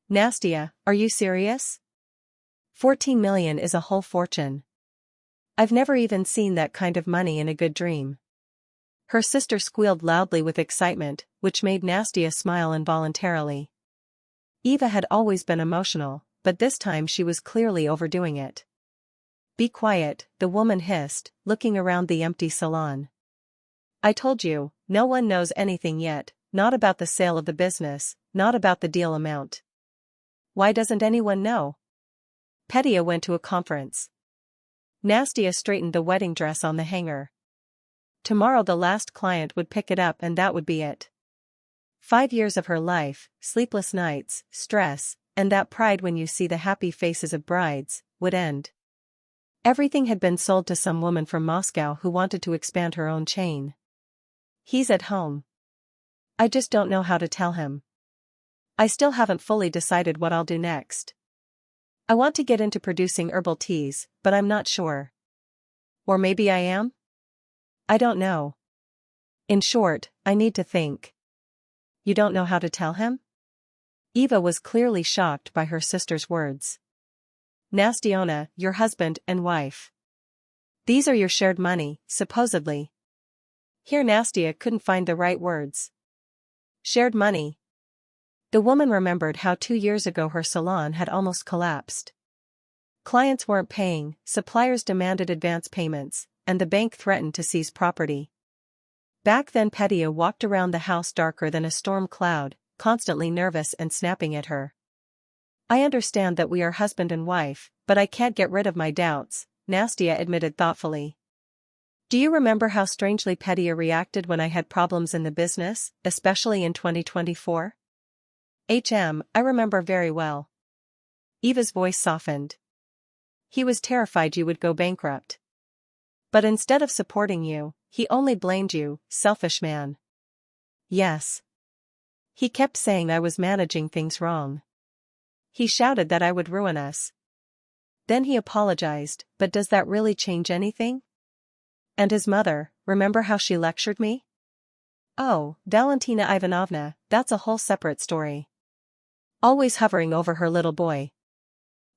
Nastia, are you serious? 14 million is a whole fortune. I've never even seen that kind of money in a good dream. Her sister squealed loudly with excitement, which made Nastia smile involuntarily. Eva had always been emotional, but this time she was clearly overdoing it. Be quiet, the woman hissed, looking around the empty salon. I told you, no one knows anything yet, not about the sale of the business, not about the deal amount. Why doesn't anyone know? Petya went to a conference. Nastia straightened the wedding dress on the hanger. Tomorrow the last client would pick it up and that would be it. 5 years of her life, sleepless nights, stress, and that pride when you see the happy faces of brides, would end. Everything had been sold to some woman from Moscow who wanted to expand her own chain. He's at home. I just don't know how to tell him. I still haven't fully decided what I'll do next. I want to get into producing herbal teas, but I'm not sure. Or maybe I am? I don't know. In short, I need to think. You don't know how to tell him? Eva was clearly shocked by her sister's words. Nastiona, your husband and wife. These are your shared money, supposedly. Here Nastia couldn't find the right words. Shared money. The woman remembered how 2 years ago her salon had almost collapsed. Clients weren't paying, suppliers demanded advance payments, and the bank threatened to seize property. Back then Petya walked around the house darker than a storm cloud, constantly nervous and snapping at her. I understand that we are husband and wife, but I can't get rid of my doubts, Nastia admitted thoughtfully. Do you remember how strangely Petya reacted when I had problems in the business, especially in 2024? I remember very well. Eva's voice softened. He was terrified you would go bankrupt. But instead of supporting you, he only blamed you, selfish man. Yes. He kept saying I was managing things wrong. He shouted that I would ruin us. Then he apologized, but does that really change anything? And his mother, remember how she lectured me? Oh, Valentina Ivanovna, that's a whole separate story. Always hovering over her little boy.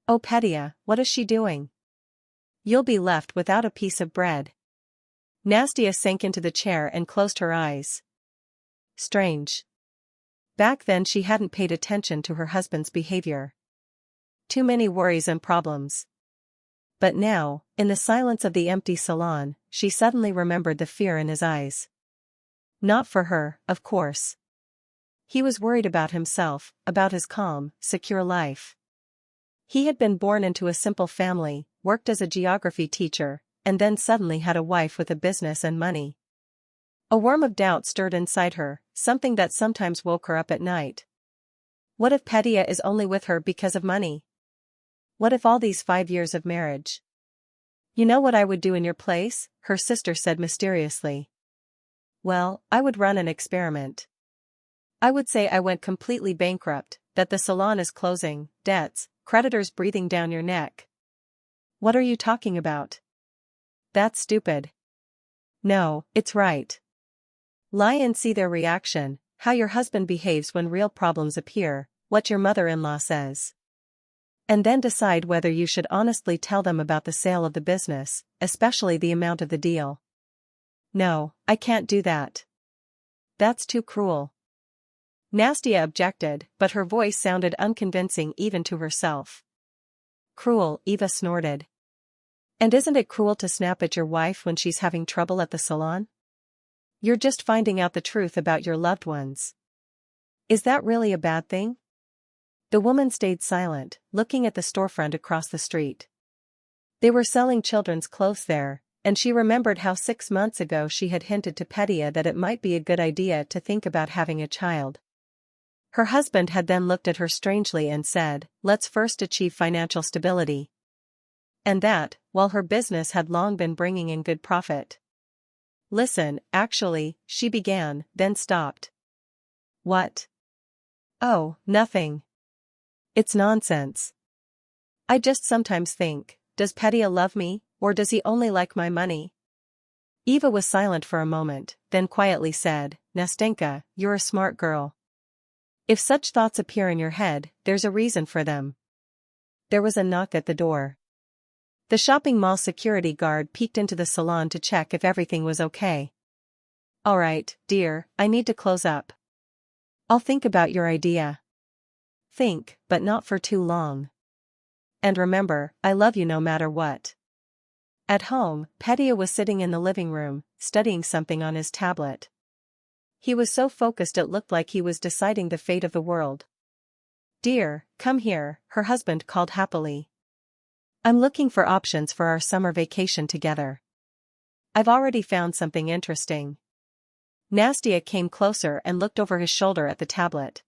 Oh Petya, what is she doing? You'll be left without a piece of bread. Nastia sank into the chair and closed her eyes. Strange. Back then she hadn't paid attention to her husband's behavior. Too many worries and problems. But now, in the silence of the empty salon, she suddenly remembered the fear in his eyes. Not for her, of course. He was worried about himself, about his calm, secure life. He had been born into a simple family, worked as a geography teacher, and then suddenly had a wife with a business and money. A worm of doubt stirred inside her, something that sometimes woke her up at night. What if Petya is only with her because of money? What if all these 5 years of marriage? You know what I would do in your place? Her sister said mysteriously. Well, I would run an experiment. I would say I went completely bankrupt, that the salon is closing, debts, creditors breathing down your neck. What are you talking about? That's stupid. No, it's right. Lie and see their reaction, how your husband behaves when real problems appear, what your mother-in-law says. And then decide whether you should honestly tell them about the sale of the business, especially the amount of the deal. No, I can't do that. That's too cruel. Nastia objected, but her voice sounded unconvincing even to herself. Cruel, Eva snorted. And isn't it cruel to snap at your wife when she's having trouble at the salon? You're just finding out the truth about your loved ones. Is that really a bad thing? The woman stayed silent, looking at the storefront across the street. They were selling children's clothes there, and she remembered how 6 months ago she had hinted to Petya that it might be a good idea to think about having a child. Her husband had then looked at her strangely and said, let's first achieve financial stability. And that, while her business had long been bringing in good profit. Listen, actually, she began, then stopped. What? Oh, nothing. It's nonsense. I just sometimes think, does Petya love me, or does he only like my money? Eva was silent for a moment, then quietly said, Nastenka, you're a smart girl. If such thoughts appear in your head, there's a reason for them. There was a knock at the door. The shopping mall security guard peeked into the salon to check if everything was okay. All right, dear, I need to close up. I'll think about your idea. Think, but not for too long. And remember, I love you no matter what. At home, Petya was sitting in the living room, studying something on his tablet. He was so focused it looked like he was deciding the fate of the world. Dear, come here, her husband called happily. I'm looking for options for our summer vacation together. I've already found something interesting. Nastya came closer and looked over his shoulder at the tablet.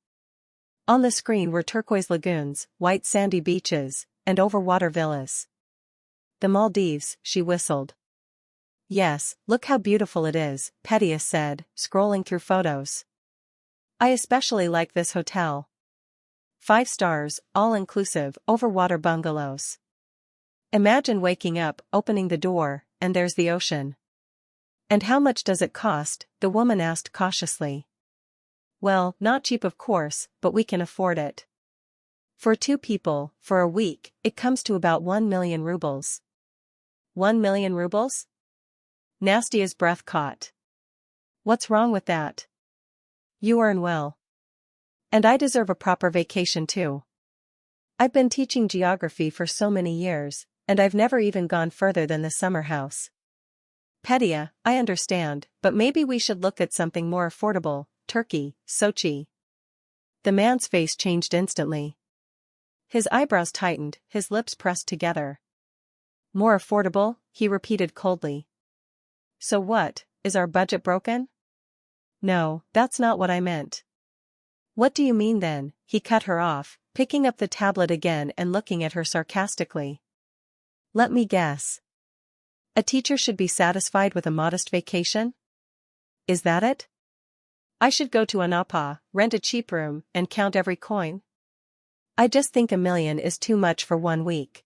On the screen were turquoise lagoons, white sandy beaches, and overwater villas. The Maldives, she whistled. Yes, look how beautiful it is, Petya said, scrolling through photos. I especially like this hotel. 5 stars, all-inclusive, overwater bungalows. Imagine waking up, opening the door, and there's the ocean. And how much does it cost? The woman asked cautiously. Well, not cheap of course, but we can afford it. For 2 people, for a week, it comes to about 1 million rubles. 1 million rubles? Nastya's breath caught. What's wrong with that? You earn well. And I deserve a proper vacation too. I've been teaching geography for so many years, and I've never even gone further than the summer house. Petya, I understand, but maybe we should look at something more affordable, Turkey, Sochi. The man's face changed instantly. His eyebrows tightened, his lips pressed together. More affordable, he repeated coldly. So what, is our budget broken? No, that's not what I meant. What do you mean then? He cut her off, picking up the tablet again and looking at her sarcastically. Let me guess. A teacher should be satisfied with a modest vacation? Is that it? I should go to an apa, rent a cheap room, and count every coin? I just think 1 million is too much for 1 week.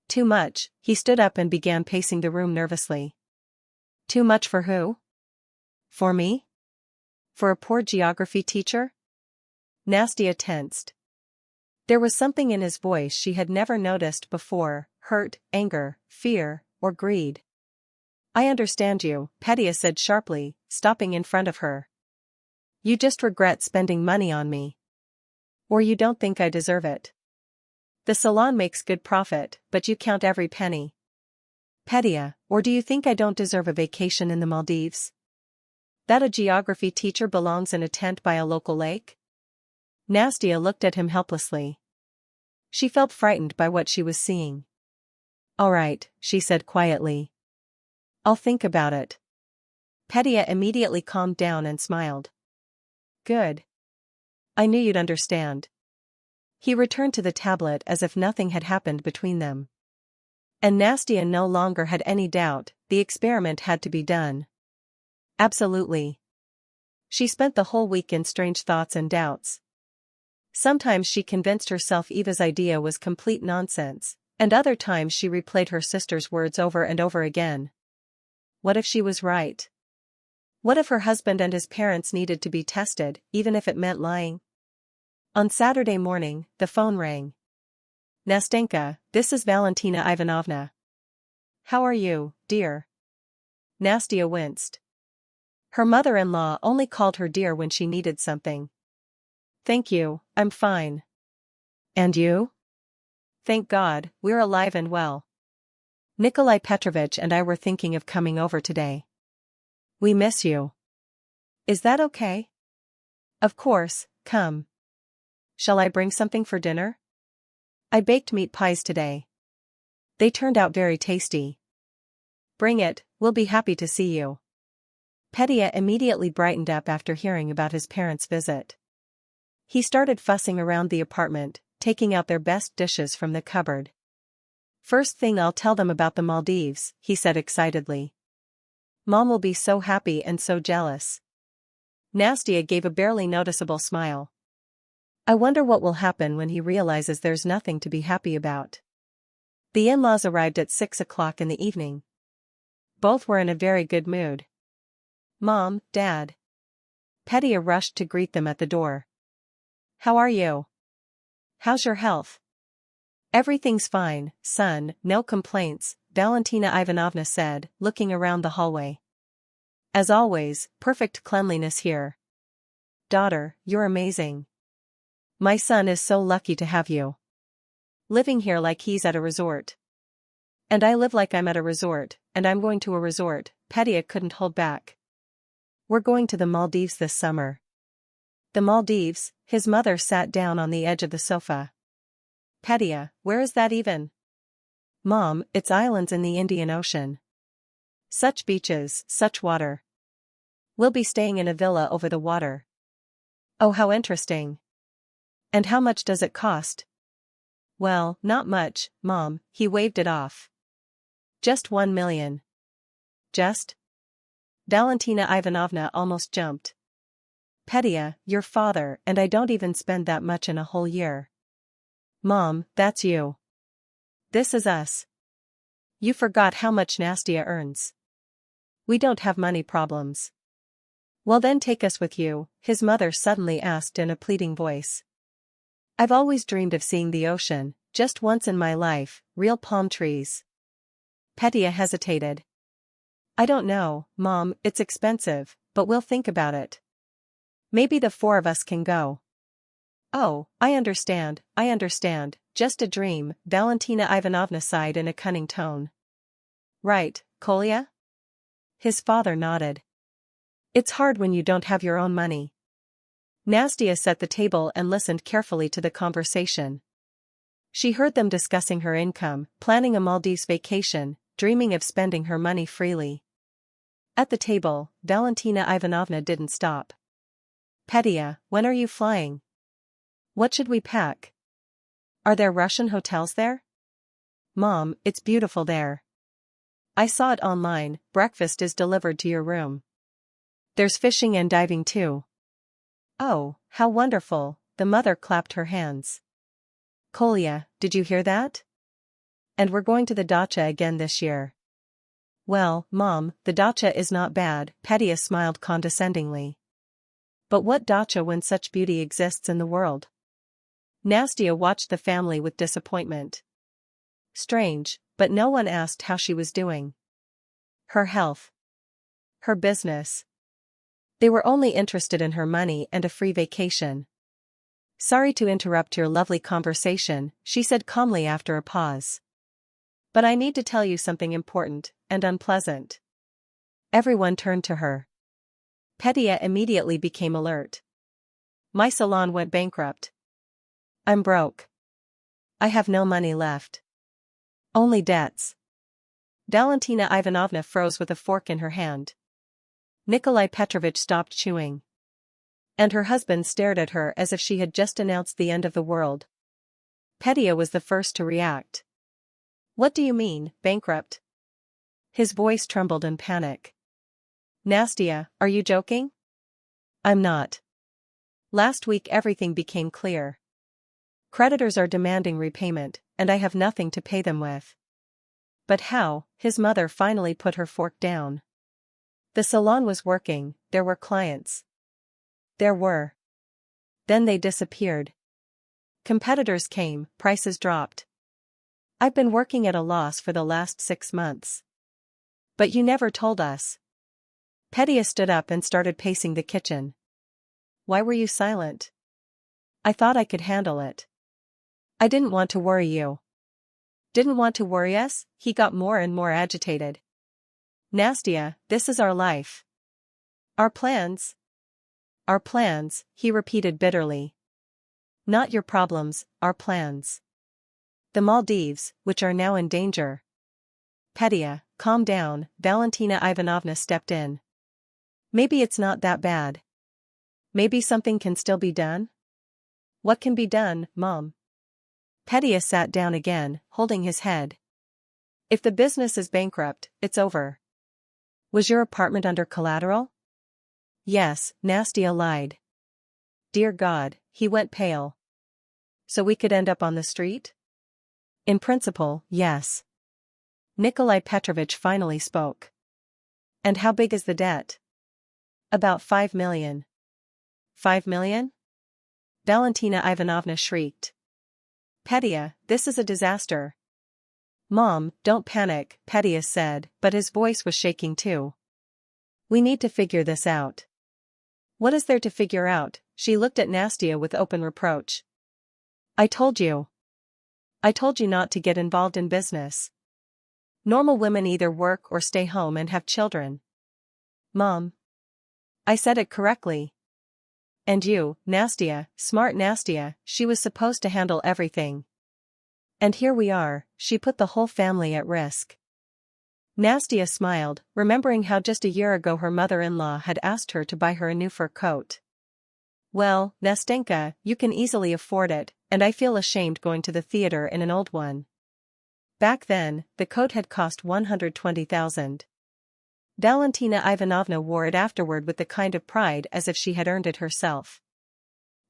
Too much, he stood up and began pacing the room nervously. Too much for who? For me? For a poor geography teacher? Nastya tensed. There was something in his voice she had never noticed before, hurt, anger, fear, or greed. I understand you, Petya said sharply, stopping in front of her. You just regret spending money on me. Or you don't think I deserve it. The salon makes good profit, but you count every penny. Petya, or do you think I don't deserve a vacation in the Maldives? That a geography teacher belongs in a tent by a local lake? Nastya looked at him helplessly. She felt frightened by what she was seeing. All right, she said quietly. I'll think about it. Petya immediately calmed down and smiled. Good. I knew you'd understand. He returned to the tablet as if nothing had happened between them. And Nastya no longer had any doubt, the experiment had to be done. Absolutely. She spent the whole week in strange thoughts and doubts. Sometimes she convinced herself Eva's idea was complete nonsense, and other times she replayed her sister's words over and over again. What if she was right? What if her husband and his parents needed to be tested, even if it meant lying? On Saturday morning, the phone rang. Nastenka, this is Valentina Ivanovna. How are you, dear? Nastya winced. Her mother-in-law only called her dear when she needed something. Thank you, I'm fine. And you? Thank God, we're alive and well. Nikolai Petrovich and I were thinking of coming over today. We miss you. Is that okay? Of course, come. Shall I bring something for dinner? I baked meat pies today. They turned out very tasty. Bring it, we'll be happy to see you. Petya immediately brightened up after hearing about his parents' visit. He started fussing around the apartment, taking out their best dishes from the cupboard. First thing I'll tell them about the Maldives, he said excitedly. Mom will be so happy and so jealous. Nastya gave a barely noticeable smile. I wonder what will happen when he realizes there's nothing to be happy about. The in-laws arrived at 6 o'clock in the evening. Both were in a very good mood. Mom, Dad. Petya rushed to greet them at the door. How are you? How's your health? Everything's fine, son, no complaints, Valentina Ivanovna said, looking around the hallway. As always, perfect cleanliness here. Daughter, you're amazing. My son is so lucky to have you. Living here like he's at a resort. And I live like I'm at a resort, and I'm going to a resort, Petya couldn't hold back. We're going to the Maldives this summer. The Maldives, his mother sat down on the edge of the sofa. Petya, where is that even? Mom, it's islands in the Indian Ocean. Such beaches, such water. We'll be staying in a villa over the water. Oh, how interesting. And how much does it cost? Well, not much, Mom, he waved it off. Just 1 million. Just? Valentina Ivanovna almost jumped. Petya, your father and I don't even spend that much in a whole year. Mom, that's you. This is us. You forgot how much Nastia earns. We don't have money problems. Well then take us with you, his mother suddenly asked in a pleading voice. I've always dreamed of seeing the ocean, just once in my life, real palm trees. Petya hesitated. I don't know, Mom, it's expensive, but we'll think about it. Maybe the 4 of us can go. Oh, I understand, just a dream, Valentina Ivanovna sighed in a cunning tone. Right, Kolya? His father nodded. It's hard when you don't have your own money. Nastia set the table and listened carefully to the conversation. She heard them discussing her income, planning a Maldives vacation, dreaming of spending her money freely. At the table, Valentina Ivanovna didn't stop. Petya, when are you flying? What should we pack? Are there Russian hotels there? Mom, it's beautiful there. I saw it online, breakfast is delivered to your room. There's fishing and diving too. Oh, how wonderful, the mother clapped her hands. Kolya, did you hear that? And we're going to the dacha again this year. Well, Mom, the dacha is not bad, Petya smiled condescendingly. But what dacha when such beauty exists in the world? Nastia watched the family with disappointment. Strange, but no one asked how she was doing. Her health. Her business. They were only interested in her money and a free vacation. Sorry to interrupt your lovely conversation, she said calmly after a pause. But I need to tell you something important, and unpleasant. Everyone turned to her. Petya immediately became alert. My salon went bankrupt. I'm broke. I have no money left. Only debts. Valentina Ivanovna froze with a fork in her hand. Nikolai Petrovich stopped chewing. And her husband stared at her as if she had just announced the end of the world. Petya was the first to react. What do you mean, bankrupt? His voice trembled in panic. Nastia, are you joking? I'm not. Last week everything became clear. Creditors are demanding repayment, and I have nothing to pay them with. But how? His mother finally put her fork down. The salon was working, there were clients. There were. Then they disappeared. Competitors came, prices dropped. I've been working at a loss for the last 6 months. But you never told us. Petya stood up and started pacing the kitchen. Why were you silent? I thought I could handle it. I didn't want to worry you. Didn't want to worry us? He got more and more agitated. Nastia, this is our life. Our plans. Our plans, he repeated bitterly. Not your problems, our plans. The Maldives, which are now in danger. Petya, calm down, Valentina Ivanovna stepped in. Maybe it's not that bad. Maybe something can still be done? What can be done, Mom? Petya sat down again, holding his head. If the business is bankrupt, it's over. Was your apartment under collateral? Yes, Nastia lied. Dear God, he went pale. So we could end up on the street? In principle, yes. Nikolai Petrovich finally spoke. And how big is the debt? About 5 million. 5 million? Valentina Ivanovna shrieked. Petya, this is a disaster. Mom, don't panic, Petya said, but his voice was shaking too. We need to figure this out. What is there to figure out? She looked at Nastya with open reproach. I told you. I told you not to get involved in business. Normal women either work or stay home and have children. Mom. I said it correctly. And you, Nastya, smart Nastya, she was supposed to handle everything. And here we are, she put the whole family at risk. Nastya smiled, remembering how just a year ago her mother-in-law had asked her to buy her a new fur coat. Well, Nastenka, you can easily afford it, and I feel ashamed going to the theater in an old one. Back then, the coat had cost 120,000. Valentina Ivanovna wore it afterward with the kind of pride as if she had earned it herself.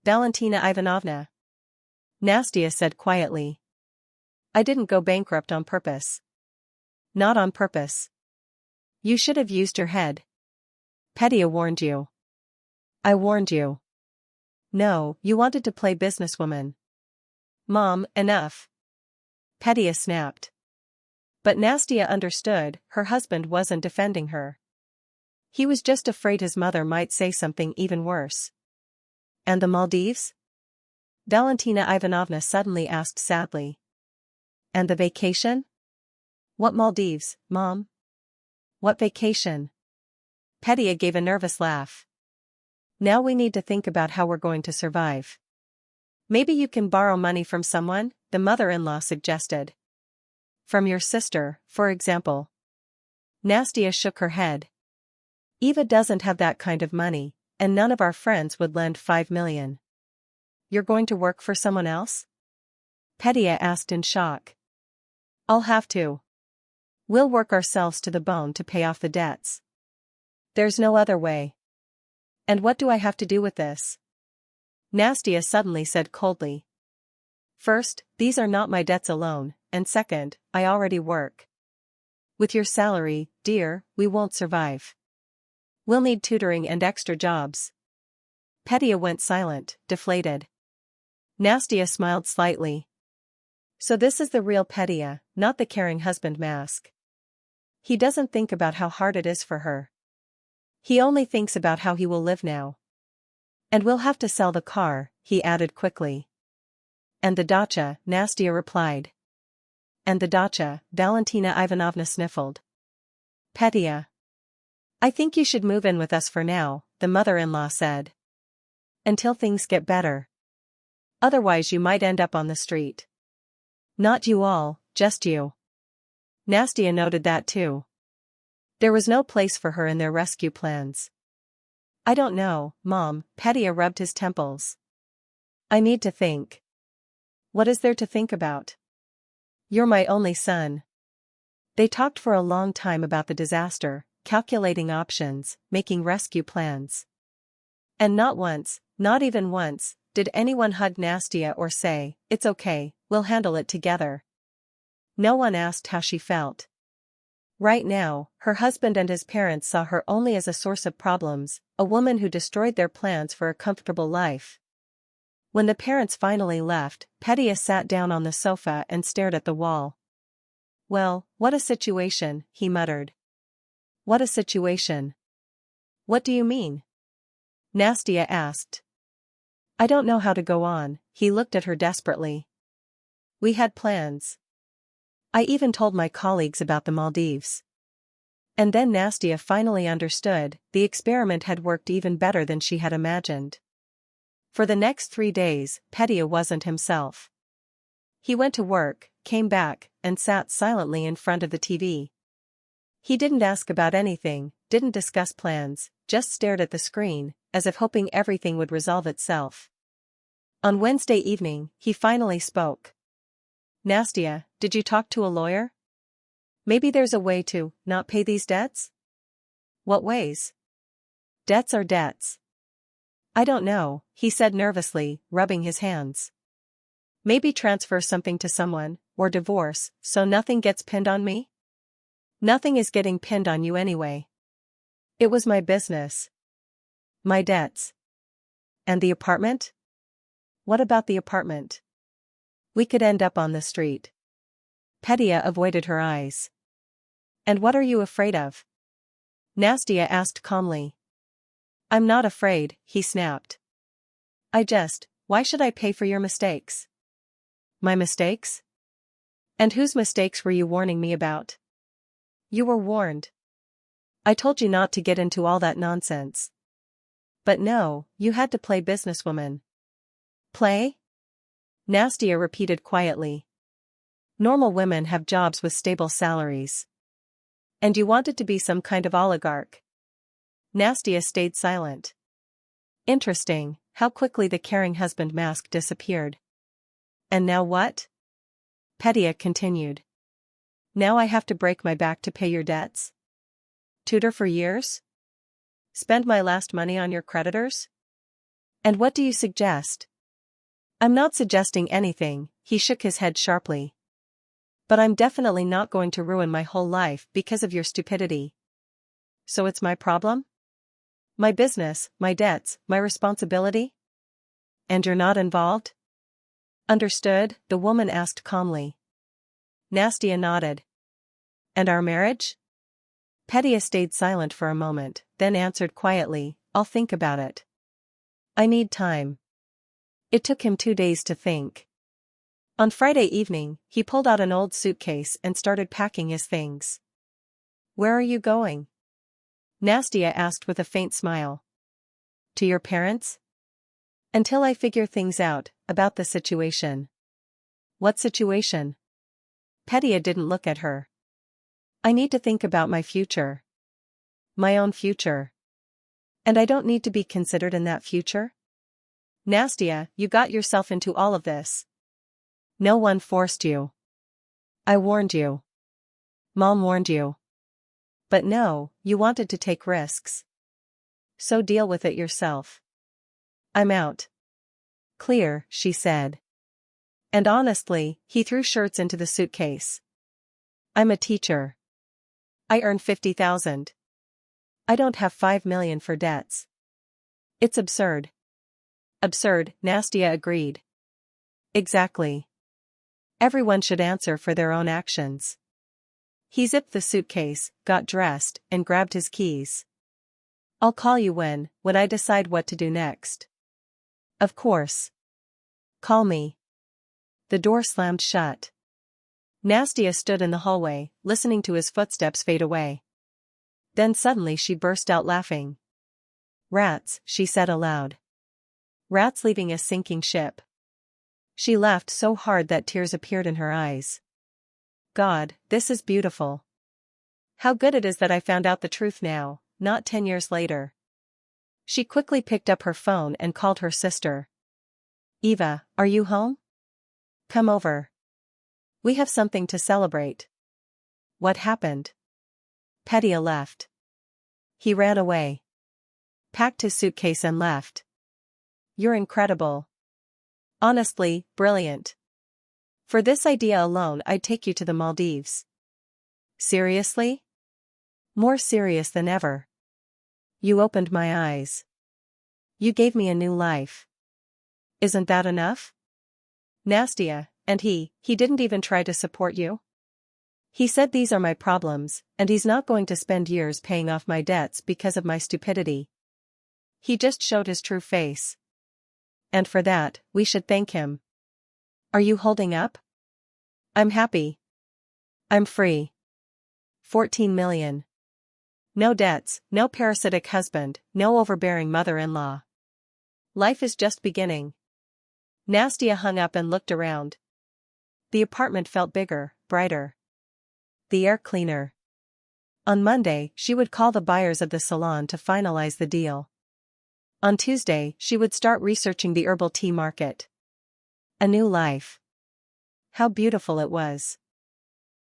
Valentina Ivanovna. Nastya said quietly. I didn't go bankrupt on purpose. Not on purpose. You should have used your head. Petya warned you. I warned you. No, you wanted to play businesswoman. Mom, enough. Petya snapped. But Nastya understood, her husband wasn't defending her. He was just afraid his mother might say something even worse. And the Maldives? Valentina Ivanovna suddenly asked sadly. And the vacation? What Maldives, Mom? What vacation? Petya gave a nervous laugh. Now we need to think about how we're going to survive. Maybe you can borrow money from someone, the mother-in-law suggested. From your sister, for example. Nastya shook her head. Eva doesn't have that kind of money, and none of our friends would lend 5 million. You're going to work for someone else? Petya asked in shock. I'll have to. We'll work ourselves to the bone to pay off the debts. There's no other way. And what do I have to do with this? Nastya suddenly said coldly. First, these are not my debts alone, and second, I already work. With your salary, dear, we won't survive. We'll need tutoring and extra jobs. Petya went silent, deflated. Nastya smiled slightly. So this is the real Petya, not the caring husband mask. He doesn't think about how hard it is for her. He only thinks about how he will live now. And we'll have to sell the car, he added quickly. And the dacha, Nastya replied. And the dacha, Valentina Ivanovna sniffled. Petya. I think you should move in with us for now, the mother-in-law said. Until things get better. Otherwise you might end up on the street. Not you all, just you. Nastya noted that too. There was no place for her in their rescue plans. I don't know, Mom, Petya rubbed his temples. I need to think. What is there to think about? You're my only son. They talked for a long time about the disaster, calculating options, making rescue plans. And not once, not even once, did anyone hug Nastya or say, it's okay, we'll handle it together. No one asked how she felt. Right now, her husband and his parents saw her only as a source of problems, a woman who destroyed their plans for a comfortable life. When the parents finally left, Petya sat down on the sofa and stared at the wall. Well, what a situation, he muttered. What a situation. What do you mean? Nastya asked. I don't know how to go on, he looked at her desperately. We had plans. I even told my colleagues about the Maldives. And then Nastya finally understood, the experiment had worked even better than she had imagined. For the next 3 days, Petya wasn't himself. He went to work, came back, and sat silently in front of the TV. He didn't ask about anything, didn't discuss plans, just stared at the screen, as if hoping everything would resolve itself. On Wednesday evening, he finally spoke. Nastya, did you talk to a lawyer? Maybe there's a way to not pay these debts? What ways? Debts are debts. I don't know, he said nervously, rubbing his hands. Maybe transfer something to someone, or divorce, so nothing gets pinned on me? Nothing is getting pinned on you anyway. It was my business. My debts. And the apartment? What about the apartment? We could end up on the street. Petya avoided her eyes. And what are you afraid of? Nastya asked calmly. I'm not afraid, he snapped. Why should I pay for your mistakes? My mistakes? And whose mistakes were you warning me about? You were warned. I told you not to get into all that nonsense. But no, you had to play businesswoman. Play? Nastya repeated quietly. Normal women have jobs with stable salaries. And you wanted to be some kind of oligarch. Nastya stayed silent. Interesting, how quickly the caring husband mask disappeared. And now what? Petya continued. Now I have to break my back to pay your debts? Tutor for years? Spend my last money on your creditors? And what do you suggest? I'm not suggesting anything, he shook his head sharply. But I'm definitely not going to ruin my whole life because of your stupidity. So it's my problem? My business, my debts, my responsibility? And you're not involved? Understood, the woman asked calmly. Nastya nodded. And our marriage? Petya stayed silent for a moment, then answered quietly, I'll think about it. I need time. It took him 2 days to think. On Friday evening, he pulled out an old suitcase and started packing his things. Where are you going? Nastya asked with a faint smile. To your parents? Until I figure things out, about the situation. What situation? Petya didn't look at her. I need to think about my future. My own future. And I don't need to be considered in that future? Nastya, you got yourself into all of this. No one forced you. I warned you. Mom warned you. But no, you wanted to take risks. So deal with it yourself. I'm out. Clear, she said. And honestly, he threw shirts into the suitcase. I'm a teacher. I earn 50,000. I don't have 5 million for debts. It's absurd. Absurd, Nastya agreed. Exactly. Everyone should answer for their own actions. He zipped the suitcase, got dressed, and grabbed his keys. I'll call you when I decide what to do next. Of course. Call me. The door slammed shut. Nastya stood in the hallway, listening to his footsteps fade away. Then suddenly she burst out laughing. Rats, she said aloud. Rats leaving a sinking ship. She laughed so hard that tears appeared in her eyes. God, this is beautiful. How good it is that I found out the truth now, not 10 years later. She quickly picked up her phone and called her sister. Eva, are you home? Come over. We have something to celebrate. What happened? Petya left. He ran away. Packed his suitcase and left. You're incredible. Honestly, brilliant. For this idea alone I'd take you to the Maldives. Seriously? More serious than ever. You opened my eyes. You gave me a new life. Isn't that enough? Nastya, and he didn't even try to support you? He said these are my problems, and he's not going to spend years paying off my debts because of my stupidity. He just showed his true face. And for that, we should thank him. Are you holding up? I'm happy. I'm free. 14 million. No debts, no parasitic husband, no overbearing mother-in-law. Life is just beginning. Nastya hung up and looked around. The apartment felt bigger, brighter. The air cleaner. On Monday, she would call the buyers of the salon to finalize the deal. On Tuesday, she would start researching the herbal tea market. A new life. How beautiful it was.